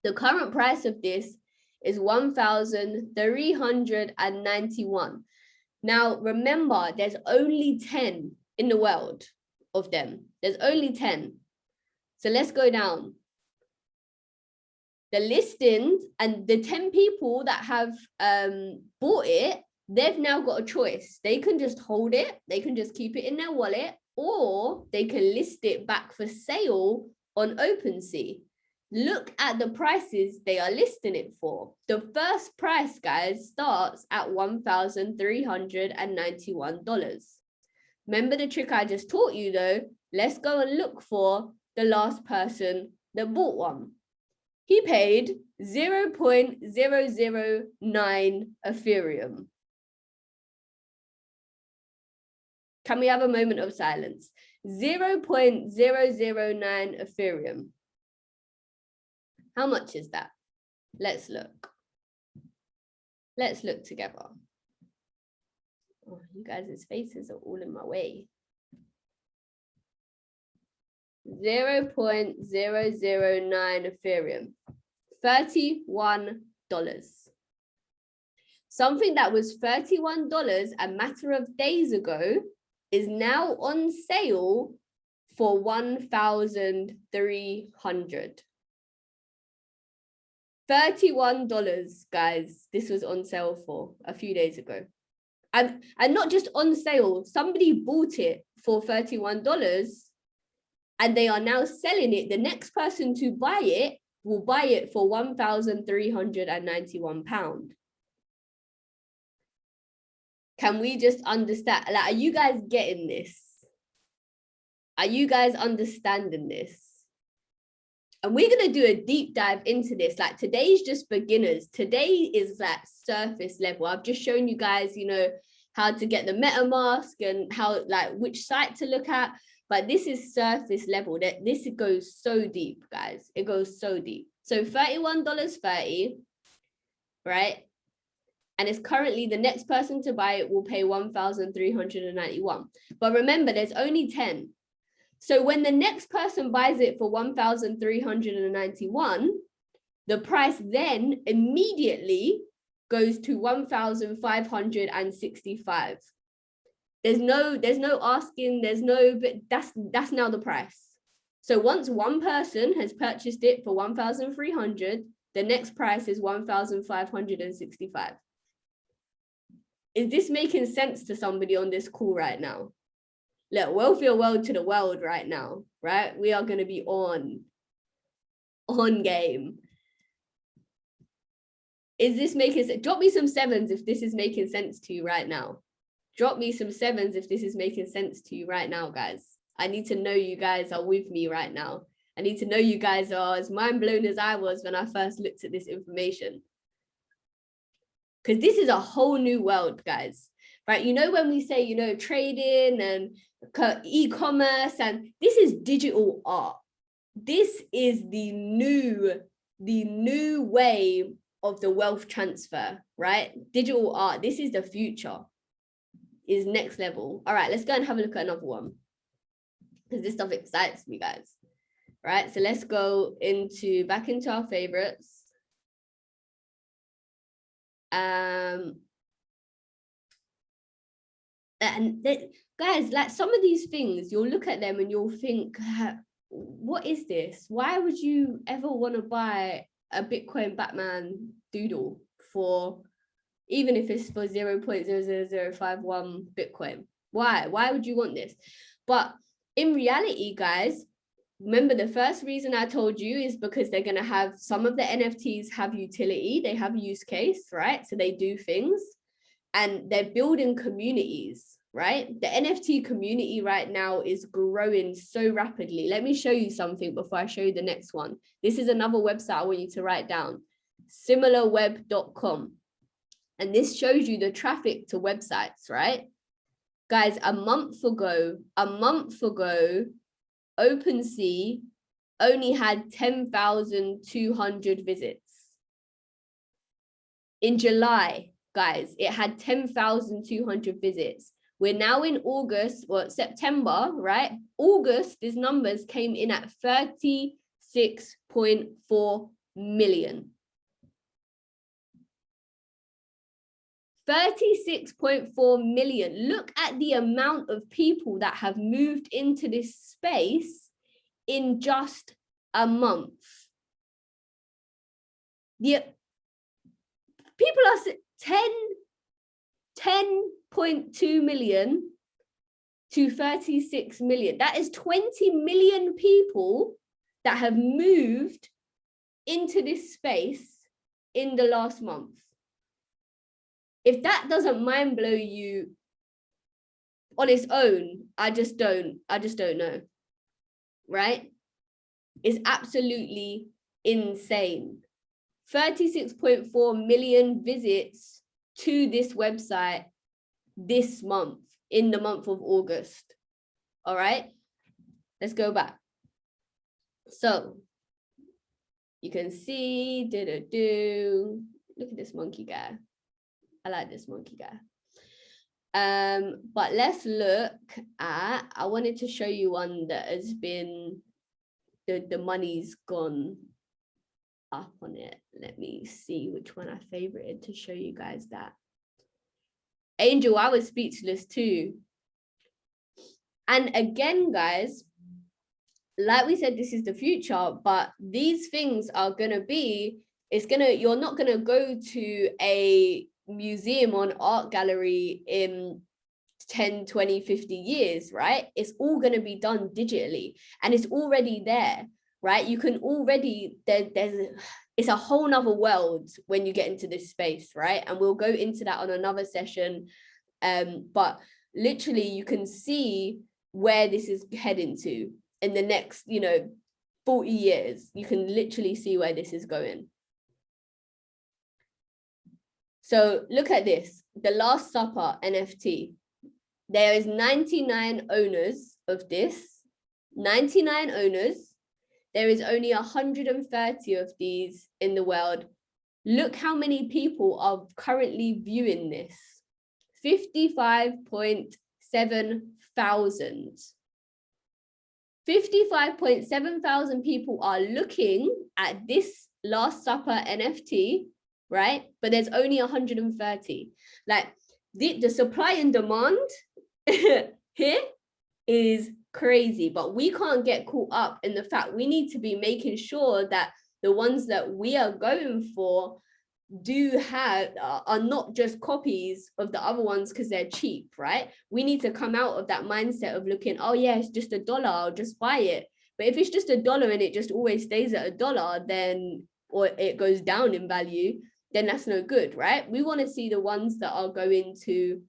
The current price of this is 1,391. Now, remember, there's only 10 in the world of them. There's only 10. So let's go down. The listings and the 10 people that have bought it, they've now got a choice. They can just hold it. They can just keep it in their wallet, or they can list it back for sale on OpenSea. Look at the prices they are listing it for. The first price, guys, starts at $1,391. Remember the trick I just taught you, though? Let's go and look for the last person that bought one. He paid 0.009 Ethereum. Can we have a moment of silence? 0.009 Ethereum. How much is that? Let's look. Let's look together. Oh, you guys' faces are all in my way. 0.009 Ethereum. $31. Something that was $31 a matter of days ago is now on sale for 1,300. $31, guys. This was on sale for a few days ago. And not just on sale, somebody bought it for $31 and they are now selling it. The next person to buy it will buy it for £1,391. Can we just understand? Like, are you guys getting this? Are you guys understanding this? And we're going to do a deep dive into this. Like, today's just beginners. Today is like surface level. I've just shown you guys, you know, how to get the MetaMask and how, like, which site to look at. But this is surface level. That this goes so deep, guys. It goes so deep. So $31.30, right? And it's currently the next person to buy it will pay $1,391. But remember, there's only 10. So when the next person buys it for $1,391, the price then immediately goes to $1,565. There's no asking, but that's now the price. So once one person has purchased it for 1,300, the next price is 1,565. Is this making sense to somebody on this call right now? Look, wealthier world to the world right now, right? We are going to be on game. Is this making sense? Drop me some sevens if this is making sense to you right now. Drop me some sevens if this is making sense to you right now, guys. I need to know you guys are with me right now. I need to know you guys are as mind blown as I was when I first looked at this information. Because this is a whole new world, guys, right? You know, when we say, you know, trading and e-commerce, and this is digital art. This is the new way of the wealth transfer, right? Digital art. This is the future. Is next level. All right, let's go and have a look at another one, because this stuff excites me, guys. Right, so let's go back into our favorites. And guys, like, some of these things, you'll look at them and you'll think, what is this? Why would you ever want to buy a Bitcoin Batman doodle for, even if it's for 0.00051 Bitcoin? Why would you want this? But in reality, guys, remember, the first reason I told you is because they're going to have, some of the NFTs have utility, they have use case, right? So they do things and they're building communities, right? The NFT community right now is growing so rapidly. Let me show you something before I show you the next one. This is another website I want you to write down, Similarweb.com. And this shows you the traffic to websites, right? Guys, a month ago, OpenSea only had 10,200 visits. In July, guys, it had 10,200 visits. We're now in August, or September, right? August, these numbers came in at 36.4 million. 36.4 million. Look at the amount of people that have moved into this space in just a month. The people are 10.2 million to 36 million. That is 20 million people that have moved into this space in the last month. If that doesn't mind blow you on its own, I just don't know, right? It's absolutely insane. 36.4 million visits to this website this month, in the month of August. All right, let's go back. So you can see, look at this monkey guy. I like this monkey guy. But let's look at, I wanted to show you one that has been, the money's gone up on it. Let me see which one I favorited to show you guys that. Angel, I was speechless too. And again, guys, like we said, this is the future, but these things are gonna be, you're not gonna go to a museum or an art gallery in 10, 20, 50 years, right? It's all gonna be done digitally, and it's already there, right? You can already, it's a whole nother world when you get into this space, right? And we'll go into that on another session. But literally you can see where this is heading to in the next, 40 years. You can literally see where this is going. So look at this, the Last Supper NFT. There is 99 owners of this, 99 owners. There is only 130 of these in the world. Look how many people are currently viewing this. 55.7 thousand. 55.7 thousand people are looking at this Last Supper NFT, right? But there's only 130. Like the supply and demand here is crazy, but we can't get caught up in the fact we need to be making sure that the ones that we are going for are not just copies of the other ones because they're cheap, right? We need to come out of that mindset of looking, oh yeah, it's just $1, I'll just buy it. But if it's just $1 and it just always stays at $1, then, or it goes down in value, then that's no good, right? We want to see the ones that are going to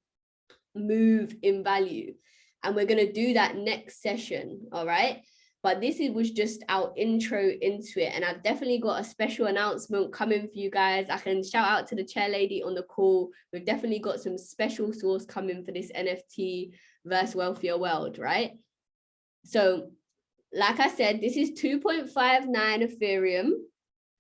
move in value. And we're going to do that next session, all right? But this was just our intro into it. And I've definitely got a special announcement coming for you guys. I can shout out to the chair lady on the call. We've definitely got some special sauce coming for this NFT versus Wealthier world, right? So like I said, this is 2.59 Ethereum,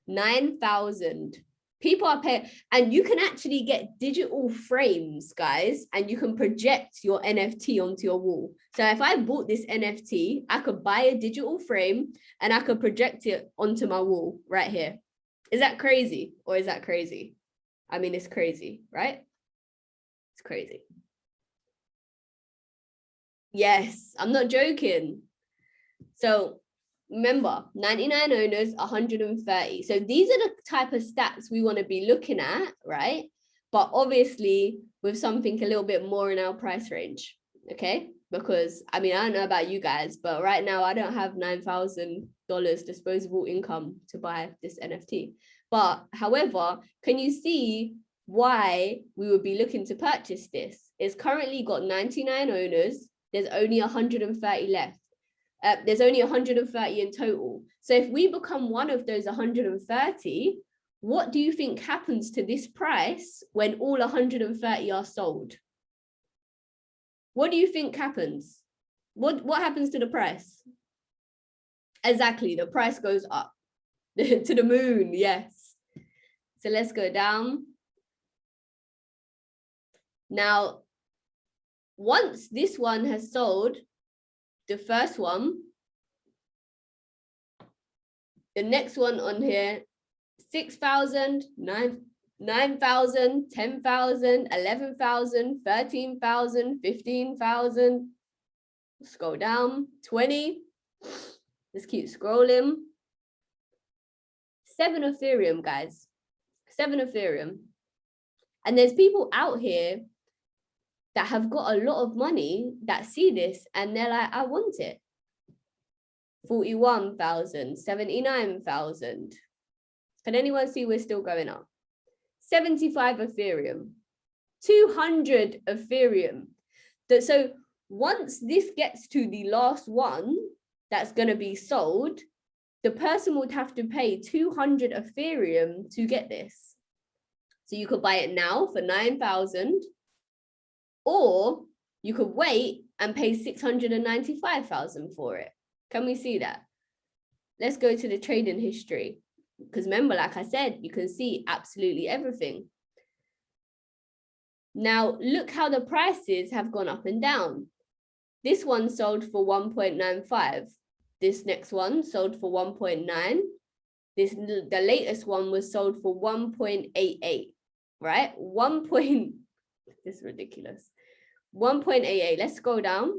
9,000. People are paying, and you can actually get digital frames, guys, and you can project your NFT onto your wall. So if I bought this NFT, I could buy a digital frame and I could project it onto my wall right here. Is that crazy? Or is that crazy? I mean, it's crazy, right? It's crazy. Yes, I'm not joking. So remember, 99 owners, 130. So these are the type of stats we want to be looking at, right? But obviously with something a little bit more in our price range, okay? Because, I mean, I don't know about you guys, but right now I don't have $9,000 disposable income to buy this NFT. But however, can you see why we would be looking to purchase this? It's currently got 99 owners. There's only 130 left. There's only 130 in total. So if we become one of those 130, what do you think happens to this price when all 130 are sold? What do you think happens? What happens to the price? Exactly, the price goes up to the moon, yes. So let's go down. Now, once this one has sold, the first one, the next one on here, 6,000, 9,000, 10,000, 11,000, 13,000, 15,000. Scroll down, 20. Let's keep scrolling. 7 Ethereum, guys. 7 Ethereum. And there's people out here that have got a lot of money that see this and they're like, I want it. 41,000, 79,000. Can anyone see we're still going up? 75 Ethereum, 200 Ethereum. So once this gets to the last one that's going to be sold, the person would have to pay 200 Ethereum to get this. So you could buy it now for 9,000, or you could wait and pay 695,000 for it. Can we see that? Let's go to the trading history. Because remember, like I said, you can see absolutely everything. Now, look how the prices have gone up and down. This one sold for 1.95. This next one sold for 1.9. The latest one was sold for 1.88, right? This is ridiculous. 1.88. Let's go down.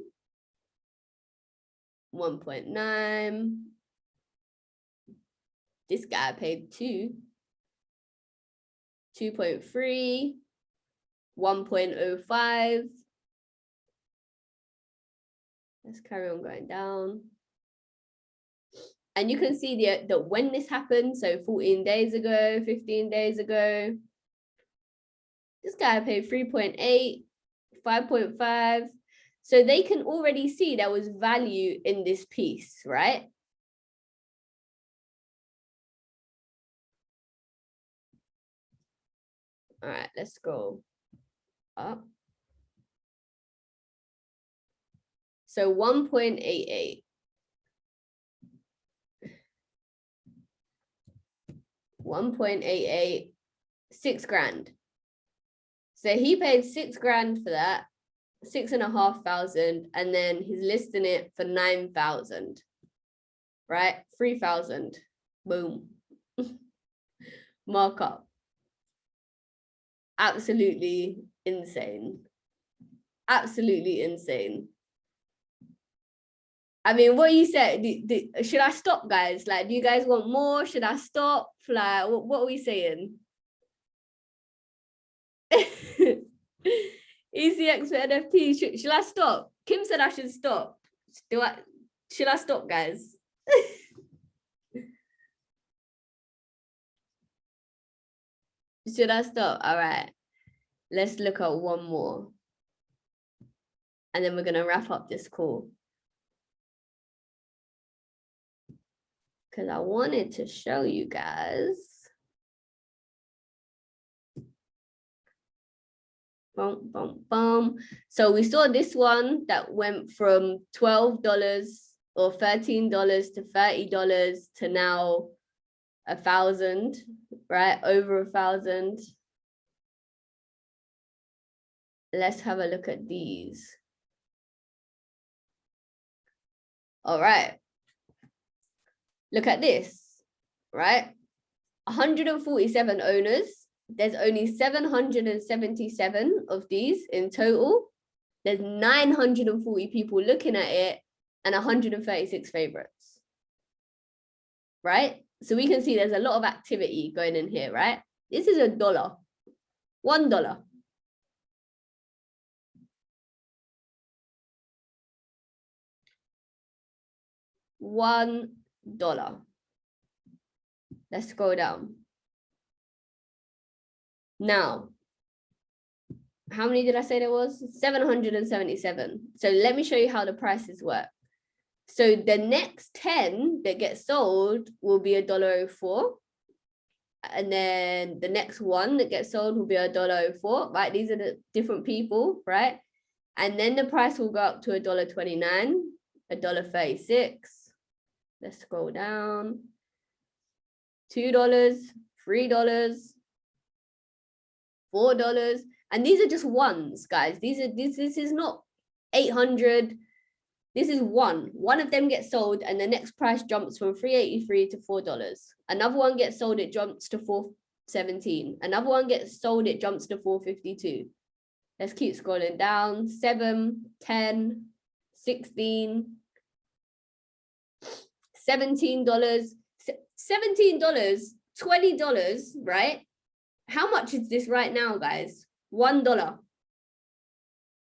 1.9. This guy paid 2. 2.3. 1.05. Let's carry on going down. And you can see the when this happened. So 14 days ago, 15 days ago. This guy paid 3.8, 5.5. So they can already see there was value in this piece, right? All right, let's go up. So 1.88. 1.88, 6 grand. So he paid 6 grand for that, 6,500, and then he's listing it for 9,000, right? 3,000, boom. Markup. Absolutely insane. Absolutely insane. I mean, what you said, should I stop, guys? Like, do you guys want more? Should I stop? Like, what are we saying? ECX for NFT, should I stop? Kim said I should stop. Should I stop, guys? Should I stop? All right. Let's look at one more. And then we're going to wrap up this call. Because I wanted to show you guys. Boom, boom, boom. So we saw this one that went from $12 or $13 to $30 to now 1,000, right? Over 1,000. Let's have a look at these. All right. Look at this, right? 147 owners. There's only 777 of these in total. There's 940 people looking at it and 136 favorites, right? So we can see there's a lot of activity going in here, right? This is $1, $1. $1. Let's go down. Now, how many did I say there was? 777. So let me show you how the prices work. So the next 10 that get sold will be $1.04. And then the next one that gets sold will be $1.04, right? These are the different people, right? And then the price will go up to $1.29, $1.36. Let's scroll down. $2, $3, $4. And these are just ones, guys. This is not 800. This is one. One of them gets sold and the next price jumps from $3.83 to $4. Another one gets sold, it jumps to $4.17. Another one gets sold, it jumps to $4.52. Let's keep scrolling down. 7, 10, 16, $17, $17, $20, right? How much is this right now, guys? $1.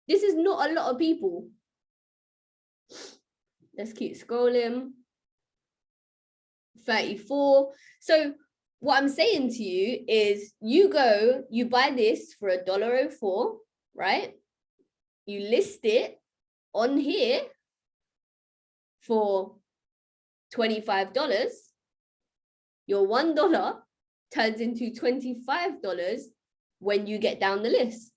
This is not a lot of people. Let's keep scrolling. 34. So what I'm saying to you is you buy this for $1.04, right? You list it on here for $25. your $1 turns into $25 when you get down the list,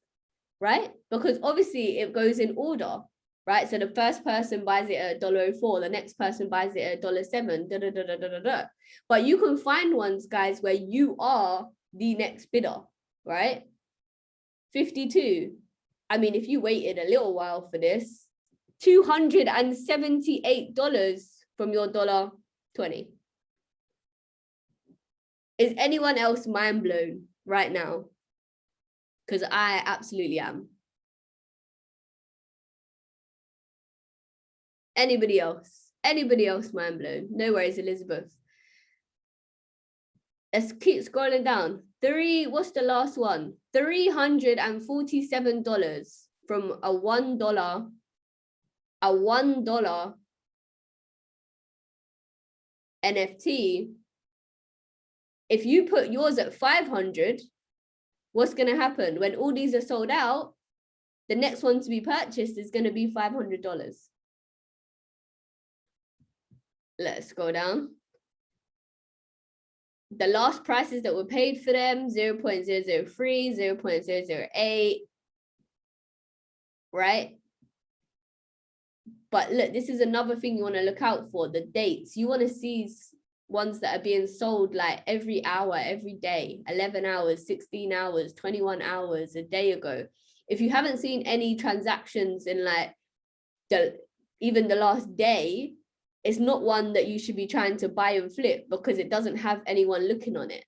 right? Because obviously it goes in order, right? So the first person buys it at $1.04, the next person buys it at $1.07, But you can find ones, guys, where you are the next bidder, right? 52. I mean, if you waited a little while for this, $278 from your $1.20. Is anyone else mind blown right now? Because I absolutely am. Anybody else? Anybody else mind blown? No worries, Elizabeth. Let's keep scrolling down. What's the last one? $347 from a $1 NFT. If you put yours at 500, what's going to happen? When all these are sold out, the next one to be purchased is going to be $500. Let's go down. The last prices that were paid for them, 0.003, 0.008, right? But look, this is another thing you want to look out for, the dates. You want to see ones that are being sold like every hour, every day, 11 hours, 16 hours, 21 hours a day ago. If you haven't seen any transactions in like even the last day, it's not one that you should be trying to buy and flip because it doesn't have anyone looking on it.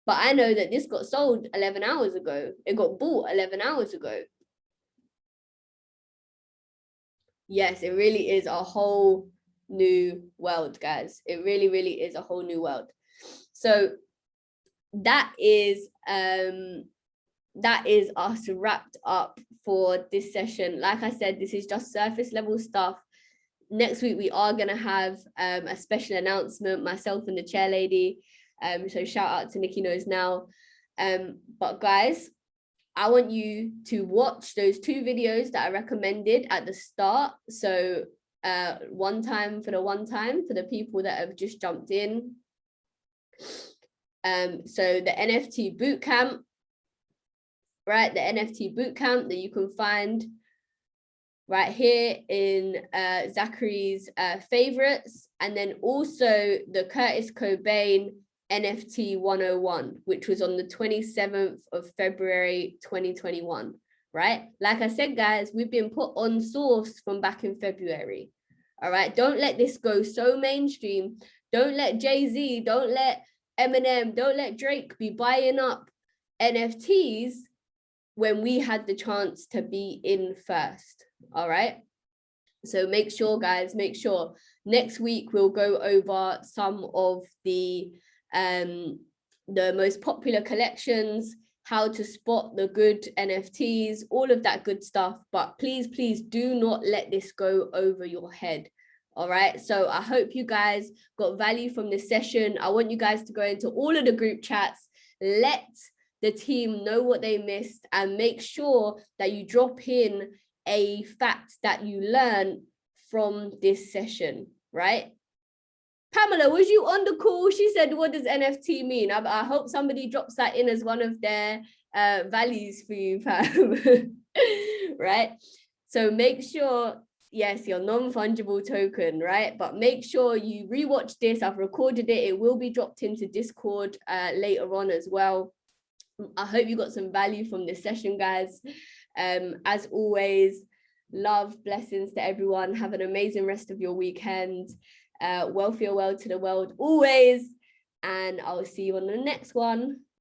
But I know that this got sold 11 hours ago. It got bought 11 hours ago. Yes, it really is a whole new world, guys. It really, really is a whole new world. So that is us wrapped up for this session. Like I said, this is just surface level stuff. Next week we are going to have a special announcement, myself and the chair lady. So shout out to Nikki Knows Now. But guys, I want you to watch those 2 videos that I recommended at the start. So one time for the people that have just jumped in. So the NFT bootcamp, right? The NFT bootcamp that you can find right here in Zachary's favorites, and then also the Curtis Cobain NFT 101, which was on the 27th of February 2021, right? Like I said, guys, we've been put on source from back in February. All right, don't let this go so mainstream. Don't let Jay-Z, don't let Eminem, don't let Drake be buying up NFTs when we had the chance to be in first. All right, so make sure, guys, next week we'll go over some of the most popular collections, how to spot the good NFTs, all of that good stuff. But please do not let this go over your head. All right, so I hope you guys got value from this session. I want you guys to go into all of the group chats, let the team know what they missed, and make sure that you drop in a fact that you learn from this session, right? Pamela, was you on the call? She said, what does NFT mean? I hope somebody drops that in as one of their values for you, Pam. Right? So make sure, yes, your non-fungible token, right? But make sure you rewatch this. I've recorded it. It will be dropped into Discord later on as well. I hope you got some value from this session, guys. As always, love, blessings to everyone. Have an amazing rest of your weekend. Wealthier world to the world always. And I'll see you on the next one.